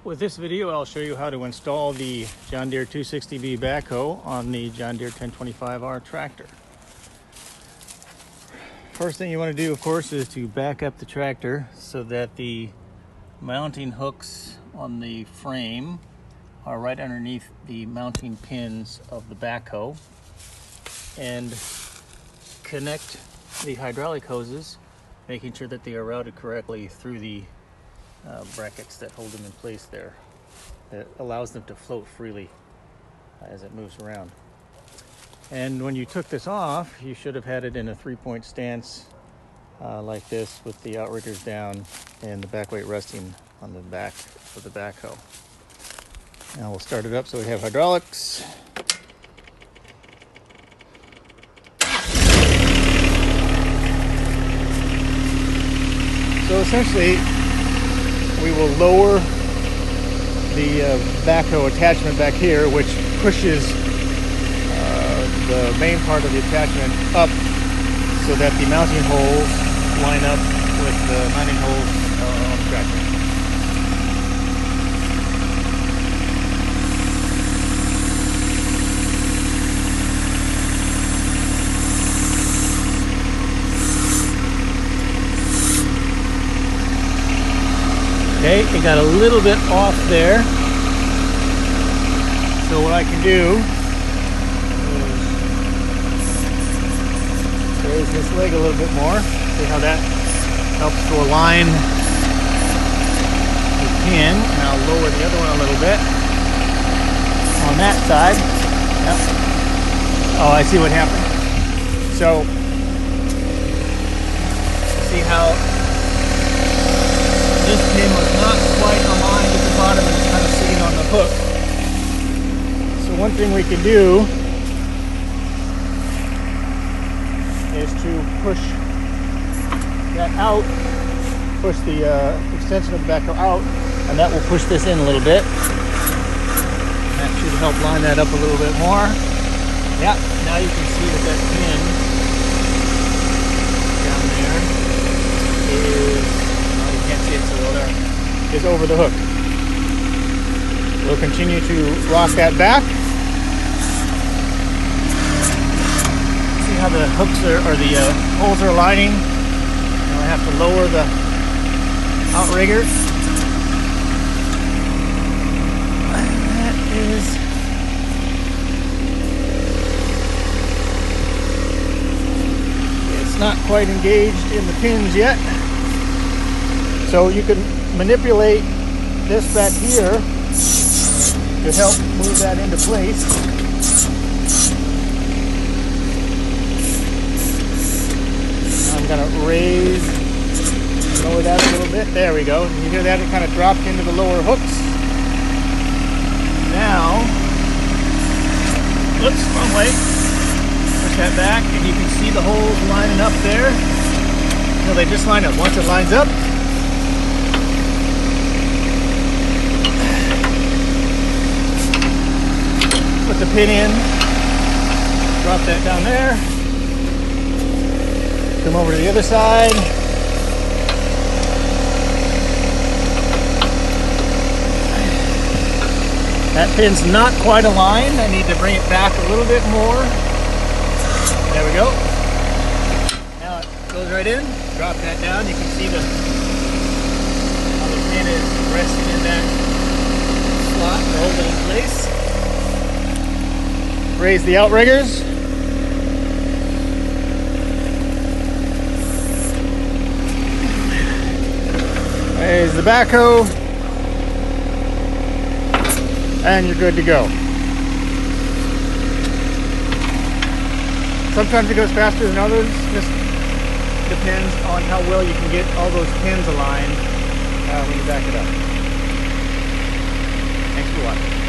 With this video, I'll show you how to install the John Deere 260B Backhoe on the John Deere 1025R tractor. First thing you want to do, of course, is to back up the tractor so that the mounting hooks on the frame are right underneath the mounting pins of the backhoe, and connect the hydraulic hoses, making sure that they are routed correctly through the brackets that hold them in place there. That allows them to float freely as it moves around. And when you took this off, you should have had it in a 3-point stance like this, with the outriggers down and the back weight resting on the back of the backhoe. Now we'll start it up so we have hydraulics. So essentially, we will lower the backhoe attachment back here, which pushes the main part of the attachment up so that the mounting holes line up with the mounting holes on the tractor. Okay, it got a little bit off there. So what I can do is raise this leg a little bit more. See how that helps to align the pin. And I'll lower the other one a little bit on that side. Yep. Oh, I see what happened. So, see how this pin was not quite aligned at the bottom and it's kind of sitting on the hook. So one thing we can do is to push that out, push the extension of the backhoe out, and that will push this in a little bit. That should help line that up a little bit more. Yeah, now you can see that that pin down there is over the hook. We'll continue to rock that back. See how the hooks or the holes are aligning. Now I have to lower the outrigger. That is it's not quite engaged in the pins yet. So you can manipulate this back here to help move that into place. I'm going to lower that a little bit. There we go. You hear that? It kind of dropped into the lower hooks. Now, whoops, wrong way. Push that back, and you can see the holes lining up there. So they just line up. Once it lines up, put the pin in, drop that down there, come over to the other side, that pin's not quite aligned. I need to bring it back a little bit more. There we go. Now it goes right in, drop that down. You can see how the pin is resting in that slot to hold it in place. Raise the outriggers. Raise the backhoe. And you're good to go. Sometimes it goes faster than others. Just depends on how well you can get all those pins aligned when you back it up. Thanks for watching.